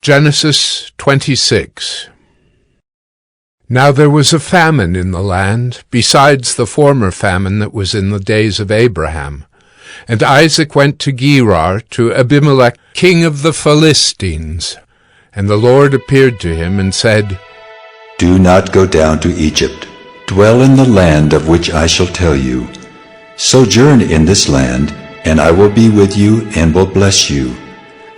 Genesis 26. Now there was a famine in the land, besides the former famine that was in the days of Abraham. And Isaac went to Gerar, to Abimelech, king of the Philistines. And the Lord appeared to him and said, Do not go down to Egypt. Dwell in the land of which I shall tell you. Sojourn in this land, and I will be with you and will bless you.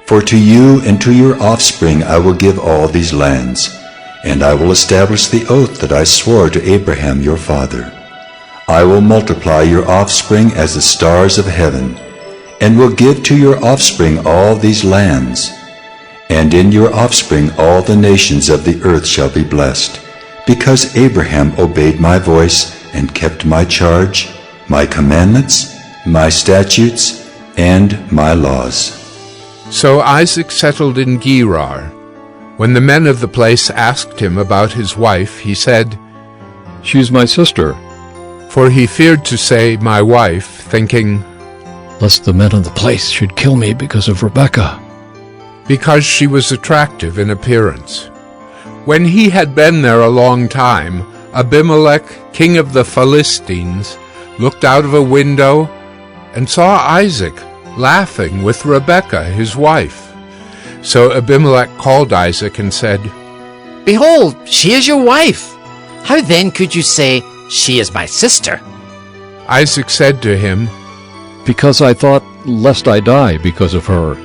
For to you and to your offspring I will give all these lands, and I will establish the oath that I swore to Abraham your father. I will multiply your offspring as the stars of heaven, and will give to your offspring all these lands. And in your offspring all the nations of the earth shall be blessed, because Abraham obeyed my voice and kept my charge, my commandments, my statutes, and my laws. So Isaac settled in Gerar. When the men of the place asked him about his wife, he said, She is my sister. For he feared to say, my wife, thinking, Lest the men of the place should kill me because of Rebekah. Because she was attractive in appearance. When he had been there a long time, Abimelech, king of the Philistines, looked out of a window and saw Isaac laughing with Rebekah, his wife. So Abimelech called Isaac and said, Behold, she is your wife. How then could you say, She is my sister? Isaac said to him, Because I thought, lest I die because of her.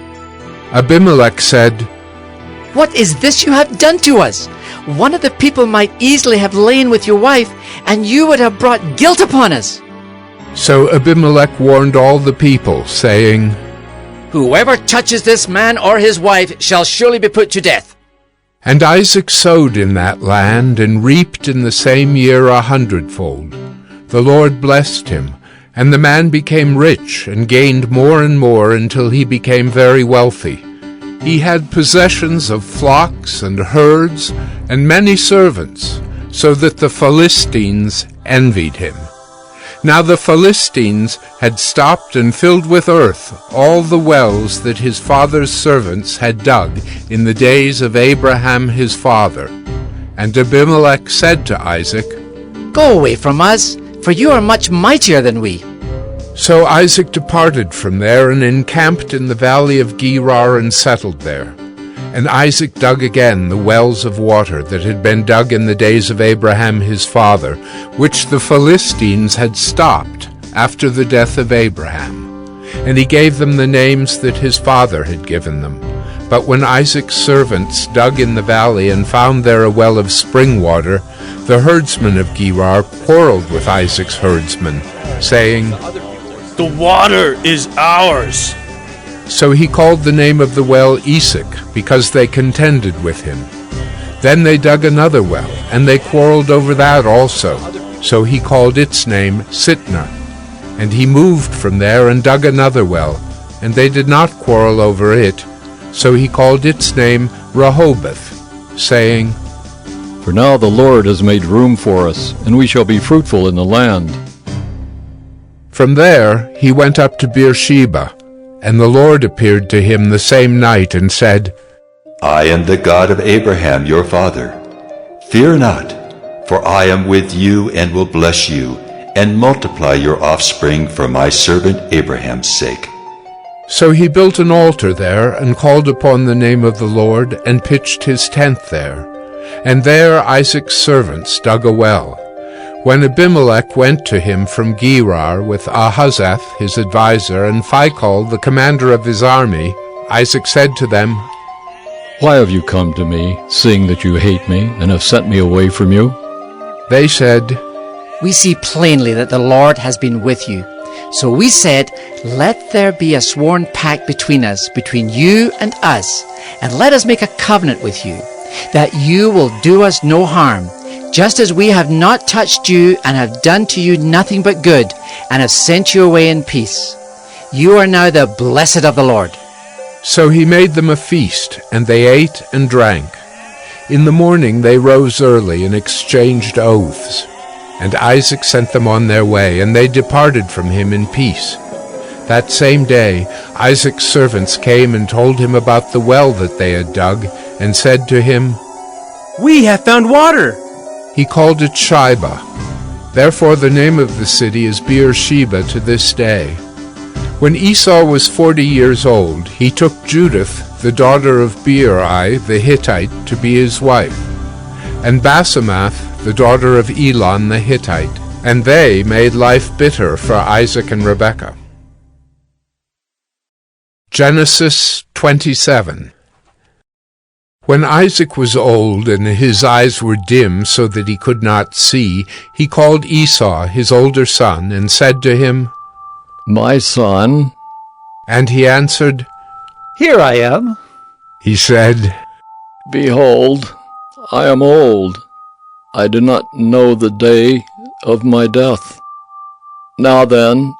Abimelech said, What is this you have done to us? One of the people might easily have lain with your wife, and you would have brought guilt upon us. So Abimelech warned all the people, saying, Whoever touches this man or his wife shall surely be put to death. And Isaac sowed in that land, and reaped in the same year 100-fold. The Lord blessed him, and the man became rich, and gained more and more until he became very wealthy. He had possessions of flocks and herds, and many servants, so that the Philistines envied him. Now the Philistines had stopped and filled with earth all the wells that his father's servants had dug in the days of Abraham his father. And Abimelech said to Isaac, Go away from us, for you are much mightier than we. So Isaac departed from there and encamped in the valley of Gerar and settled there. And Isaac dug again the wells of water that had been dug in the days of Abraham his father, which the Philistines had stopped after the death of Abraham. And he gave them the names that his father had given them. But when Isaac's servants dug in the valley and found there a well of spring water, the herdsmen of Gerar quarreled with Isaac's herdsmen, saying, The water is ours. So he called the name of the well Esek, because they contended with him. Then they dug another well, and they quarreled over that also. So he called its name Sitnah. And he moved from there and dug another well, and they did not quarrel over it. So he called its name Rehoboth, saying, For now the Lord has made room for us, and we shall be fruitful in the land. From there he went up to Beersheba. And the Lord appeared to him the same night and said, I am the God of Abraham your father. Fear not, for I am with you and will bless you, and multiply your offspring for my servant Abraham's sake. So he built an altar there, and called upon the name of the Lord, and pitched his tent there. And there Isaac's servants dug a well. When Abimelech went to him from Gerar with Ahuzzath his adviser, and Phicol the commander of his army, Isaac said to them, Why have you come to me, seeing that you hate me, and have sent me away from you? They said, We see plainly that the Lord has been with you. So we said, Let there be a sworn pact between us, between you and us, and let us make a covenant with you, that you will do us no harm, just as we have not touched you and have done to you nothing but good, and have sent you away in peace. You are now the blessed of the Lord. So he made them a feast, and they ate and drank. In the morning they rose early and exchanged oaths. And Isaac sent them on their way, and they departed from him in peace. That same day Isaac's servants came and told him about the well that they had dug, and said to him, We have found water! He called it Shibah. Therefore the name of the city is Beersheba to this day. When Esau was 40 years old, he took Judith, the daughter of Beeri the Hittite, to be his wife, and Basemath, the daughter of Elon the Hittite, and they made life bitter for Isaac and Rebekah. Genesis 27. When Isaac was old and his eyes were dim so that he could not see, he called Esau, his older son, and said to him, My son. And he answered, Here I am. He said, Behold, I am old. I do not know the day of my death. Now then,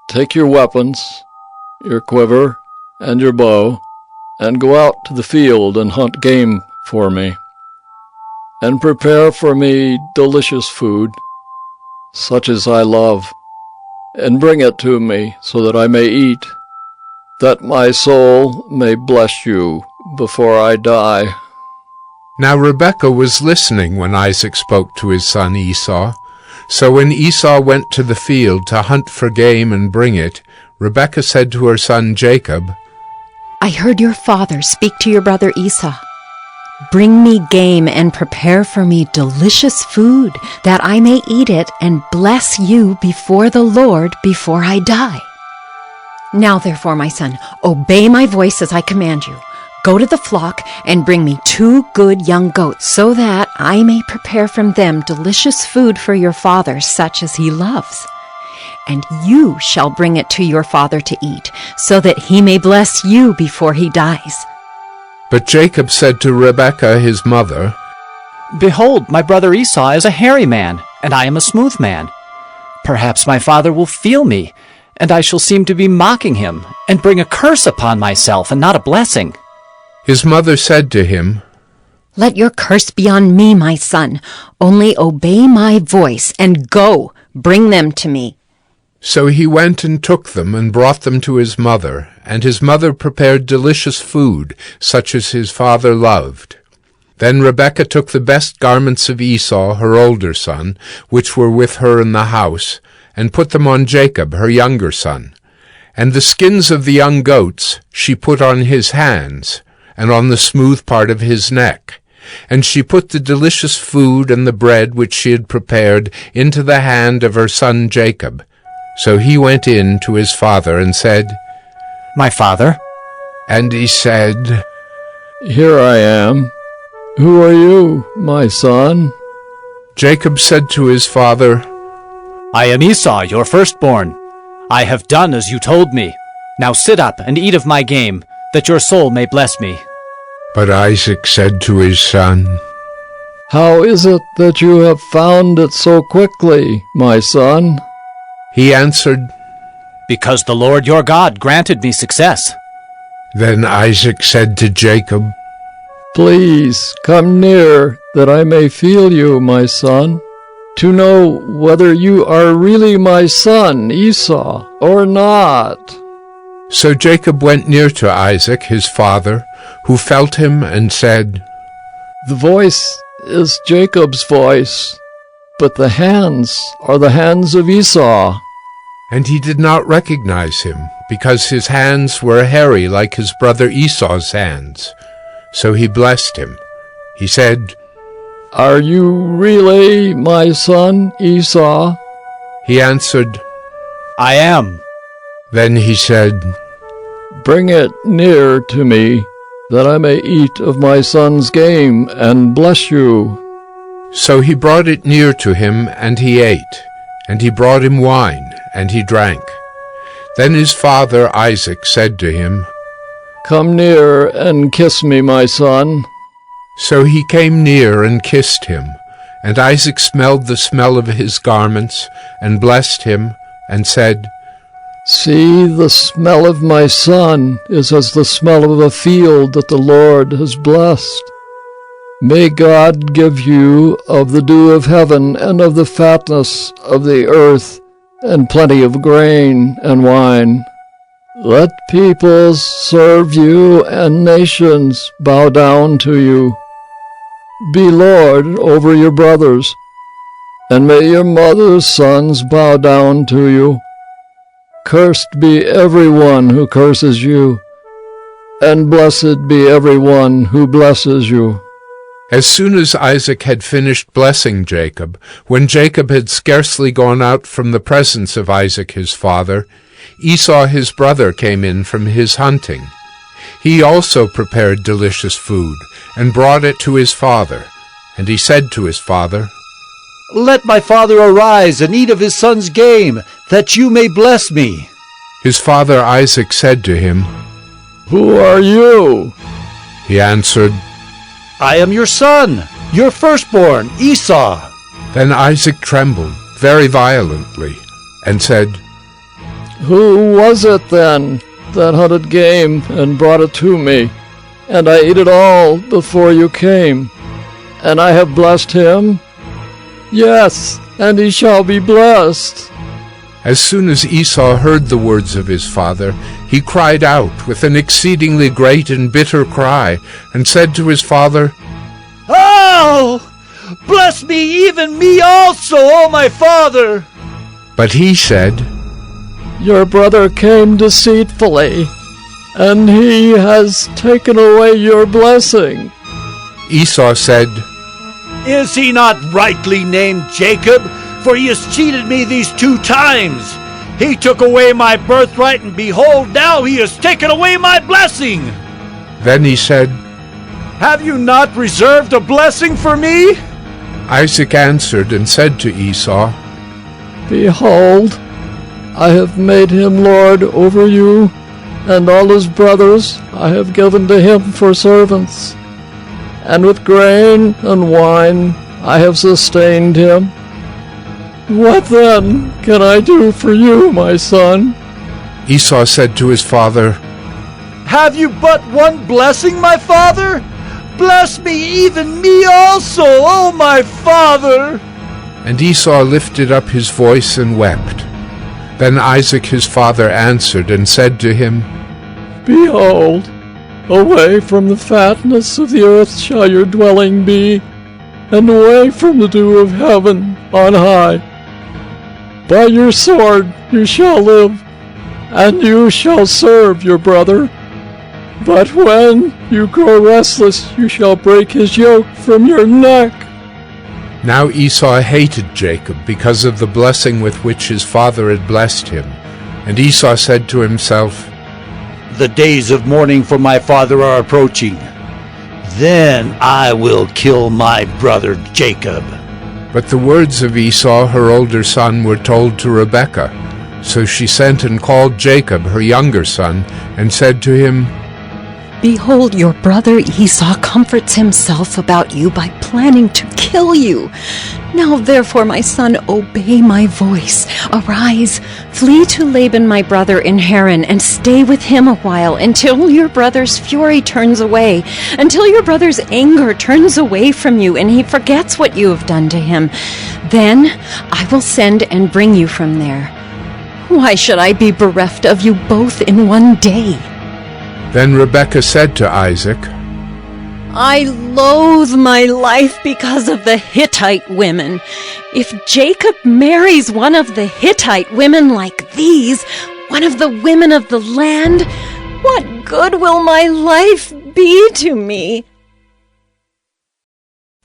take your weapons, your quiver, and your bow, and go out to the field and hunt game for me, and prepare for me delicious food, such as I love, and bring it to me so that I may eat, that my soul may bless you before I die. Now Rebekah was listening when Isaac spoke to his son Esau. So when Esau went to the field to hunt for game and bring it, Rebekah said to her son Jacob, I heard your father speak to your brother Esau. Bring me game and prepare for me delicious food, that I may eat it and bless you before the Lord before I die. Now therefore, my son, obey my voice as I command you. Go to the flock and bring me 2 good young goats, so that I may prepare from them delicious food for your father, such as he loves. And you shall bring it to your father to eat, so that he may bless you before he dies. But Jacob said to Rebekah his mother, Behold, my brother Esau is a hairy man, and I am a smooth man. Perhaps my father will feel me, and I shall seem to be mocking him, and bring a curse upon myself, and not a blessing. His mother said to him, Let your curse be on me, my son. Only obey my voice, and go, bring them to me. So he went and took them and brought them to his mother, and his mother prepared delicious food, such as his father loved. Then Rebekah took the best garments of Esau, her older son, which were with her in the house, and put them on Jacob, her younger son. And the skins of the young goats she put on his hands, and on the smooth part of his neck. And she put the delicious food and the bread which she had prepared into the hand of her son Jacob. So he went in to his father and said, My father? And he said, Here I am. Who are you, my son? Jacob said to his father, I am Esau, your firstborn. I have done as you told me. Now sit up and eat of my game, that your soul may bless me. But Isaac said to his son, How is it that you have found it so quickly, my son? He answered, Because the Lord your God granted me success. Then Isaac said to Jacob, Please come near, that I may feel you, my son, to know whether you are really my son, Esau, or not. So Jacob went near to Isaac, his father, who felt him and said, The voice is Jacob's voice, but the hands are the hands of Esau. And he did not recognize him, because his hands were hairy like his brother Esau's hands. So he blessed him. He said, Are you really my son, Esau? He answered, I am. Then he said, Bring it near to me, that I may eat of my son's game and bless you. So he brought it near to him, and he ate. And he brought him wine, and he drank. Then his father Isaac said to him, Come near and kiss me, my son. So he came near and kissed him. And Isaac smelled the smell of his garments, and blessed him, and said, See, the smell of my son is as the smell of a field that the Lord has blessed. May God give you of the dew of heaven and of the fatness of the earth, and plenty of grain and wine, Let peoples serve you and nations bow down to you. Be Lord over your brothers, and may your mother's sons bow down to you. Cursed be everyone who curses you, and blessed be everyone who blesses you. As soon as Isaac had finished blessing Jacob, when Jacob had scarcely gone out from the presence of Isaac his father, Esau his brother came in from his hunting. He also prepared delicious food, and brought it to his father. And he said to his father, Let my father arise and eat of his son's game, that you may bless me. His father Isaac said to him, Who are you? He answered, I am your son, your firstborn, Esau. Then Isaac trembled very violently, and said, Who was it then that hunted game and brought it to me? And I ate it all before you came. And I have blessed him? Yes, and he shall be blessed. As soon as Esau heard the words of his father, he cried out with an exceedingly great and bitter cry, and said to his father, Oh! Bless me, even me also, O my father! But he said, Your brother came deceitfully, and he has taken away your blessing. Esau said, Is he not rightly named Jacob? For he has cheated me these 2 times. He took away my birthright, and behold, now he has taken away my blessing. Then he said, Have you not reserved a blessing for me? Isaac answered and said to Esau, Behold, I have made him lord over you, and all his brothers I have given to him for servants. And with grain and wine I have sustained him. What then can I do for you, my son? Esau said to his father, Have you but one blessing, my father? Bless me, even me also, O my father! And Esau lifted up his voice and wept. Then Isaac his father answered and said to him, Behold, away from the fatness of the earth shall your dwelling be, and away from the dew of heaven on high. By your sword you shall live, and you shall serve your brother. But when you grow restless, you shall break his yoke from your neck. Now Esau hated Jacob because of the blessing with which his father had blessed him. And Esau said to himself, The days of mourning for my father are approaching. Then I will kill my brother Jacob. But the words of Esau, her older son, were told to Rebekah. So she sent and called Jacob, her younger son, and said to him, Behold, your brother Esau comforts himself about you by planning to kill you. Now therefore, my son, obey my voice. Arise, flee to Laban my brother in Haran, and stay with him a while, until your brother's fury turns away, until your brother's anger turns away from you, and he forgets what you have done to him. Then I will send and bring you from there. Why should I be bereft of you both in one day? Then Rebekah said to Isaac, I loathe my life because of the Hittite women. If Jacob marries one of the Hittite women like these, one of the women of the land, what good will my life be to me?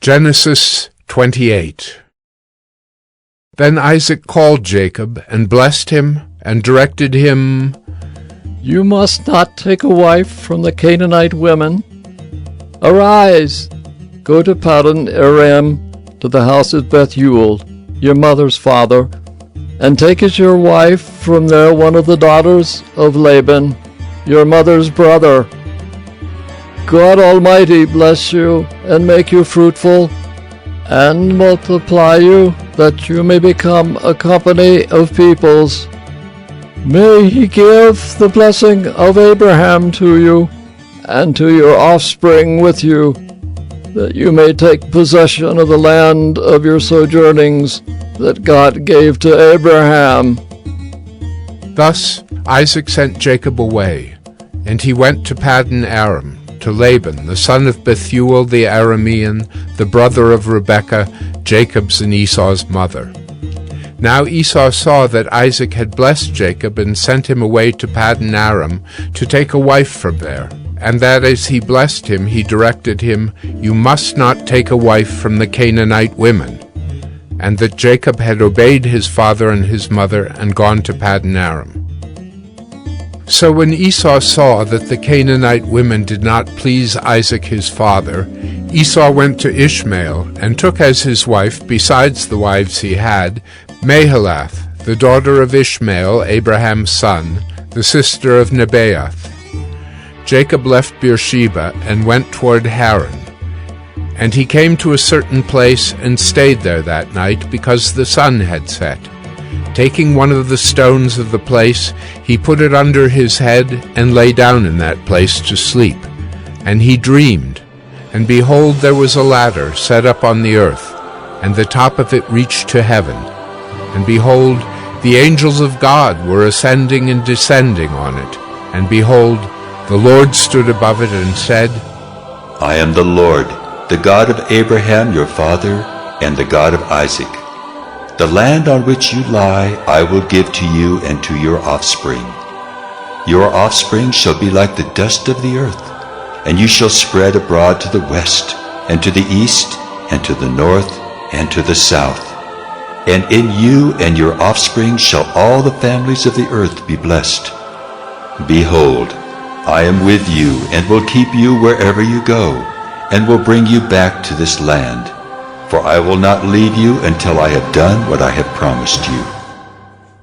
Genesis 28. Then Isaac called Jacob, and blessed him, and directed him, You must not take a wife from the Canaanite women. Arise, go to Paddan Aram, to the house of Bethuel, your mother's father, and take as your wife from there one of the daughters of Laban, your mother's brother. God Almighty bless you, and make you fruitful, and multiply you, that you may become a company of peoples. May he give the blessing of Abraham to you, and to your offspring with you, that you may take possession of the land of your sojournings that God gave to Abraham. Thus Isaac sent Jacob away, and he went to Paddan Aram, to Laban, the son of Bethuel the Aramean, the brother of Rebekah, Jacob's and Esau's mother. Now Esau saw that Isaac had blessed Jacob and sent him away to Paddan Aram to take a wife from there, and that as he blessed him, he directed him, "You must not take a wife from the Canaanite women," and that Jacob had obeyed his father and his mother and gone to Paddan Aram. So when Esau saw that the Canaanite women did not please Isaac his father, Esau went to Ishmael and took as his wife, besides the wives he had, Mahalath, the daughter of Ishmael, Abraham's son, the sister of Nebaioth. Jacob left Beersheba and went toward Haran. And he came to a certain place and stayed there that night, because the sun had set. Taking one of the stones of the place, he put it under his head and lay down in that place to sleep. And he dreamed, and behold, there was a ladder set up on the earth, and the top of it reached to heaven. And behold, the angels of God were ascending and descending on it. And behold, the Lord stood above it and said, I am the Lord, the God of Abraham your father, and the God of Isaac. The land on which you lie I will give to you and to your offspring. Your offspring shall be like the dust of the earth, and you shall spread abroad to the west, and to the east, and to the north, and to the south. And in you and your offspring shall all the families of the earth be blessed. Behold, I am with you, and will keep you wherever you go, and will bring you back to this land. For I will not leave you until I have done what I have promised you.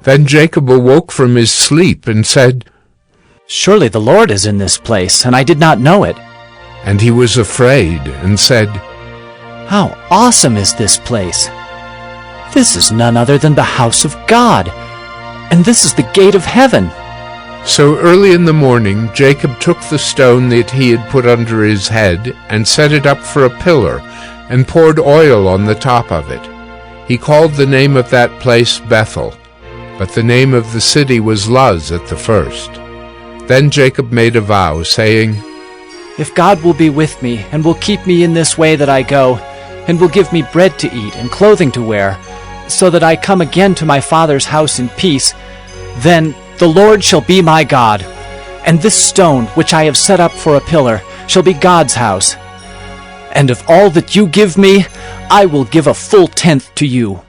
Then Jacob awoke from his sleep and said, Surely the Lord is in this place, and I did not know it. And he was afraid and said, How awesome is this place! This is none other than the house of God, and this is the gate of heaven. So early in the morning Jacob took the stone that he had put under his head and set it up for a pillar, and poured oil on the top of it. He called the name of that place Bethel, but the name of the city was Luz at the first. Then Jacob made a vow, saying, If God will be with me, and will keep me in this way that I go, and will give me bread to eat and clothing to wear, so that I come again to my father's house in peace, then the Lord shall be my God, and this stone which I have set up for a pillar shall be God's house. And of all that you give me, I will give a full tenth to you.